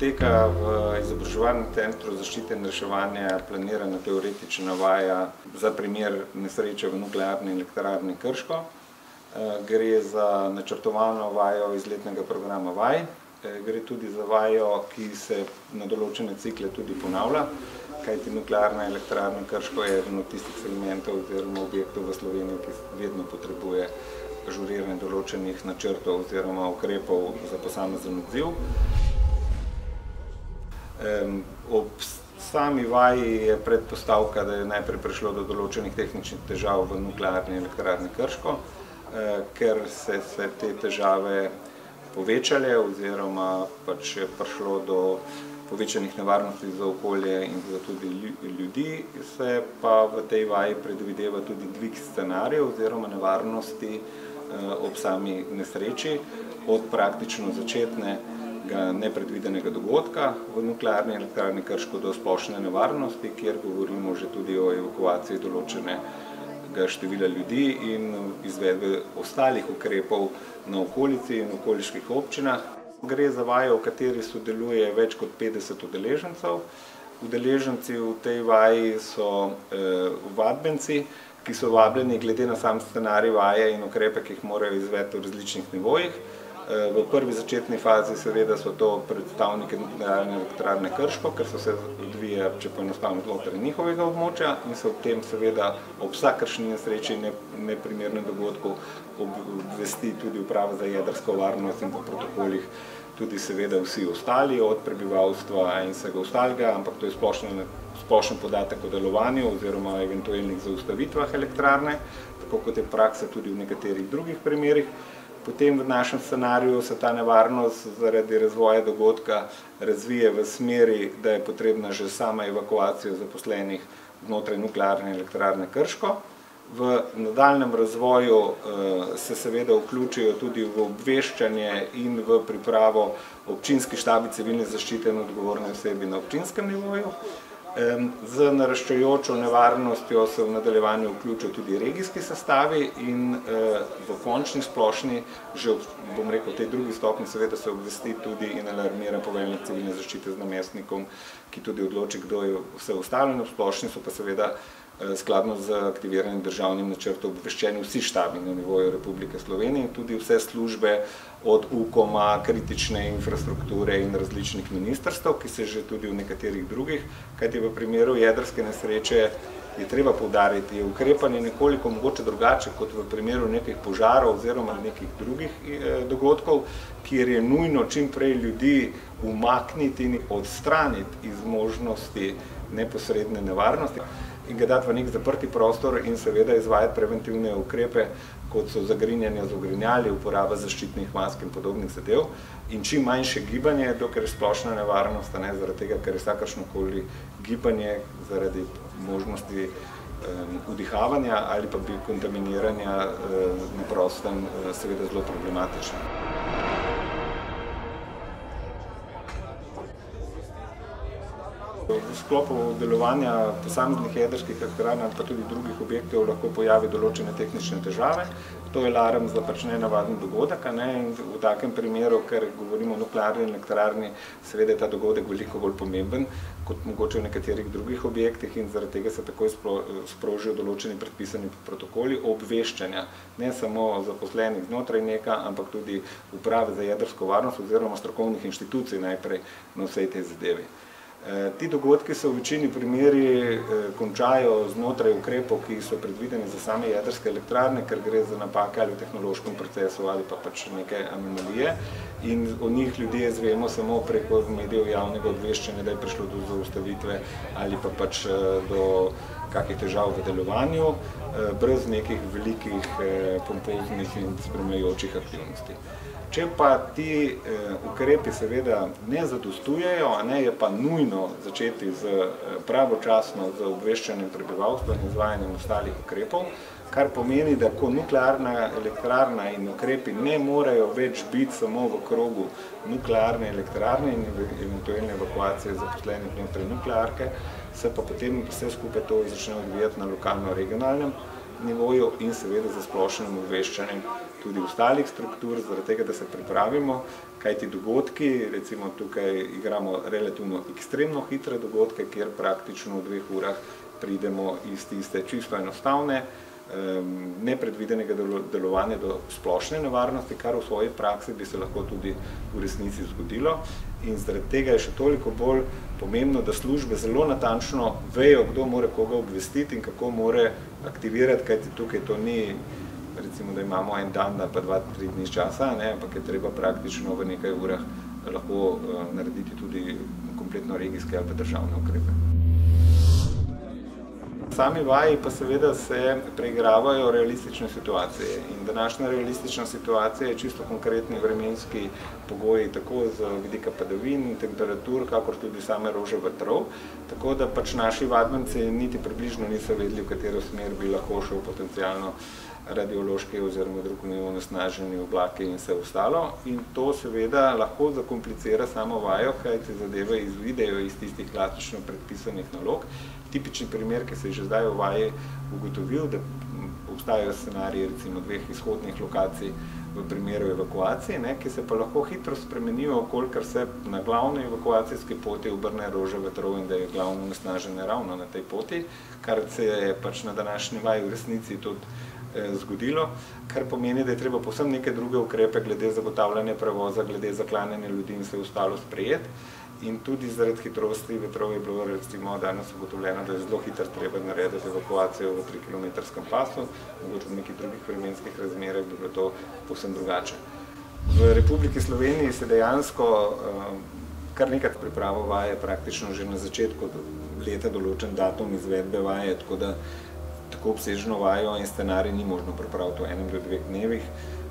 poteka v izobraževalnem centru zaščite in reševanja planirana teoretična vaja za primer nesreče v nuklearni elektrarni Krško. Gre za načrtovano vajo iz letnega programa vaj. Gre tudi za vajo, ki se na določene cikle tudi ponavlja, kajti nuklearna elektrarna Krško je eden od tistih elementov oziroma objektov v Sloveniji, ki vedno potrebuje ažuriranje določenih načrtov oziroma ukrepov za posamezen odziv. Ob sami vaji je predpostavka, da je najprej prišlo do določenih tehničnih težav v nuklearni elektrarni Krško, ker se te težave povečale oziroma pač je prišlo do povečanih nevarnosti za okolje in za tudi ljudi, se pa v tej vaji predvideva tudi dvig scenarijev oziroma nevarnosti ob sami nesreči, od praktično začetnega nepredvidenega dogodka v nuklearni elektrarni Krško do splošne nevarnosti, kjer govorimo že tudi o evakuaciji določenega števila ljudi in izvedbe ostalih ukrepov na okolici in okoliških občinah. Gre za vajo, v kateri sodeluje več kot 50 udeležencev. Udeleženci v tej vaji so vadbenci, ki so vabljeni glede na sam scenarij vaje in ukrepe, ki jih morajo izvedeti v različnih nivojih. V prvi začetni fazi seveda so to predstavniki nuklearne elektrarne Krško, ker so se odvija, če poenostavim, znotraj njihovega območja in se ob tem seveda ob vsakršni nesreči in neprimernem dogodku obvesti tudi Uprava za jedrsko varnost in po protokolih tudi seveda vsi ostali od prebivalstva in vsega ostalega, ampak to je splošen podatek o delovanju oziroma eventualnih zaustavitvah elektrarne, tako kot je praksa tudi v nekaterih drugih primerih. Potem v našem scenariju se ta nevarnost zaradi razvoja dogodka razvije v smeri, da je potrebna že sama evakuacija zaposlenih znotraj nuklearne elektrarne Krško. V nadaljnjem razvoju se seveda vključijo tudi v obveščanje in v pripravo občinski štabi civilne zaščite in odgovorne osebi na občinskem nivoju. Z naraščajočo nevarnostjo se v nadaljevanju vključijo tudi regijski sestavi in v končni splošni, že bom rekel, v tej drugi stopnji seveda se obvesti tudi in alarmira poveljnik civilne zaščite z namestnikom, ki tudi odloči, kdo je vse ostalo, in v splošni so pa seveda skladno z aktiviranim državnim načrtom obveščeni vsi štabi na nivoju Republike Slovenije in tudi vse službe od UKOM-a, kritične infrastrukture in različnih ministrstev, ki se že tudi v nekaterih drugih, kajti v primeru jedrske nesreče je treba poudariti, je ukrepanje nekoliko mogoče drugače kot v primeru nekih požarov oziroma nekih drugih dogodkov, kjer je nujno čim prej ljudi umakniti in odstraniti iz možnosti neposredne nevarnosti in ga dati v nek zaprti prostor in seveda izvajati preventivne ukrepe, kot so zagrinjanje z ogrinjali, uporaba zaščitnih mask in podobnih zadev in čim manjše gibanje, dokler je splošna nevarnost, zaradi tega, ker je vsakršnokoli gibanje zaradi možnosti vdihavanja ali pa kontaminiranja na prostem seveda zelo problematično. V sklopu delovanja posameznih jedrskih elektrarn ali pa tudi drugih objektov lahko pojavi določene tehnične težave. To je alarm za nenavaden dogodek in v takem primeru, ker govorimo o nuklearni elektrarni, seveda je ta dogodek veliko bolj pomemben kot mogoče v nekaterih drugih objektih in zaradi tega se takoj sprožijo določeni predpisani protokoli obveščanja, ne samo zaposlenih znotraj NEK-a, ampak tudi Uprave za jedrsko varnost oziroma strokovnih inštitucij najprej na vsej tej zadevi. Ti dogodki se v večini primeri končajo znotraj ukrepov, ki so predvideni za same jedrske elektrarne, ker gre za napake ali v tehnološkem procesu ali pa pač neke anomalije in o njih ljudje izvemo samo preko medijev javnega obveščanja, da je prišlo do zaustavitve ali pa pač do kakih težav v delovanju, brez nekih velikih pompoznih in spremljajočih aktivnosti. Če pa ti ukrepi seveda ne zadostujejo, je pa nujno začeti pravočasno z obveščanjem prebivalstva in izvajanjem ostalih ukrepov, kar pomeni, da ko nuklearna elektrarna in ukrepi ne morejo več biti samo v krogu nuklearne elektrarne in eventualne evakuacije zaposlenih znotraj nuklearke, se pa potem vse skupaj to začne odvijati na lokalno-regionalnem nivoju in seveda za splošnim obveščanjem tudi ostalih struktur, zaradi tega, da se pripravimo, kajti dogodki, recimo tukaj igramo relativno ekstremno hitre dogodke, kjer praktično v 2 urah pridemo iz tiste čisto enostavne, nepredvidenega delovanja do splošne nevarnosti, kar v svoji praksi bi se lahko tudi v resnici zgodilo. In zaradi tega je še toliko bolj pomembno, da službe zelo natančno vejo, kdo mora koga obvestiti in kako mora aktivirati, kajti tukaj to ni, recimo, da imamo en dan ali pa 2-3 dni časa, ampak je treba praktično v nekaj urah lahko narediti tudi kompletno regijske ali pa državne ukrepe. Sami vaji pa seveda se preigravajo realistične situacije in današnja realistična situacija je čisto konkretni vremenski pogoji, tako z vidika padavin, temperatur, kakor tudi same rože vetrov, tako da pač naši vadbenci niti približno niso vedeli, v katero smer bi lahko šel potencialno radiološki oziroma drugi onesnaženi oblaki in vse ostalo. In to seveda lahko zakomplicira samo vajo, kajti zadeve izvidejo iz tistih klasično predpisanih nalog. Tipični primer, ki se je že zdaj v vaji ugotovil, da obstajajo scenariji recimo 2 izhodnih lokacij v primeru evakuacije, ki se pa lahko hitro spremenijo, kolikor se na glavni evakuacijski poti obrne rože vetrov in da je glavno onesnaženje ravno na tej poti, kar se je pač na današnji vaji v resnici tudi zgodilo, kar pomeni, da je treba povsem neke druge ukrepe glede zagotavljanja prevoza, glede zaklanjanja ljudi in vse ostalo sprejeti. In tudi zaradi hitrosti vetrov je bilo recimo danes ugotovljeno, da je zelo hitro treba narediti evakuacijo v 3-kilometrskem pasu, mogoče v nekih drugih vremenskih razmerah bi bilo to povsem drugače. V Republiki Sloveniji se dejansko kar nekaj pripravo vaje praktično že na začetku leta določen datum izvedbe vaje, tako da tako obsežno vajo in scenarij ni možno pripraviti v 1 do 2 dnevih,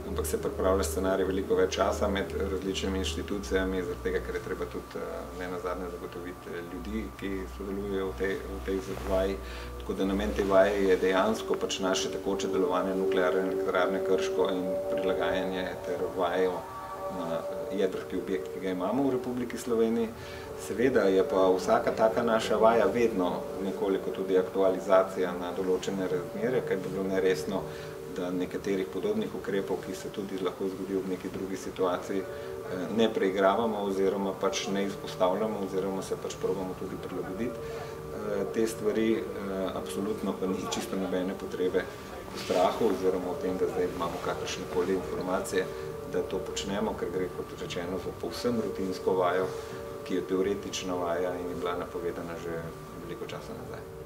ampak se pripravlja scenarij veliko več časa med različnimi inštitucijami, zaradi tega, ker je treba tudi nenazadnje zagotoviti ljudi, ki sodelujejo v tej vaji. Tako da namen te vaje je dejansko pač naše tekoče delovanje nuklearne elektrarne Krško in prilagajanje ter vajo na jedrski objekt, ki ga imamo v Republiki Sloveniji. Seveda je pa vsaka taka naša vaja vedno nekoliko tudi aktualizacija na določene razmere, kaj bi bilo neresno, da nekaterih podobnih ukrepov, ki se tudi lahko zgodijo v neki drugi situaciji, ne preigravamo oziroma pač ne izpostavljamo oziroma se pač probamo tudi prilagoditi. Te stvari absolutno pa ni čisto nobene potrebe v strahu oziroma v tem, da zdaj imamo kakršnekoli informacije, da to počnemo, ker gre, kot rečeno, za povsem rutinsko vajo, ki je teoretična vaja in je bila napovedana že veliko časa nazaj.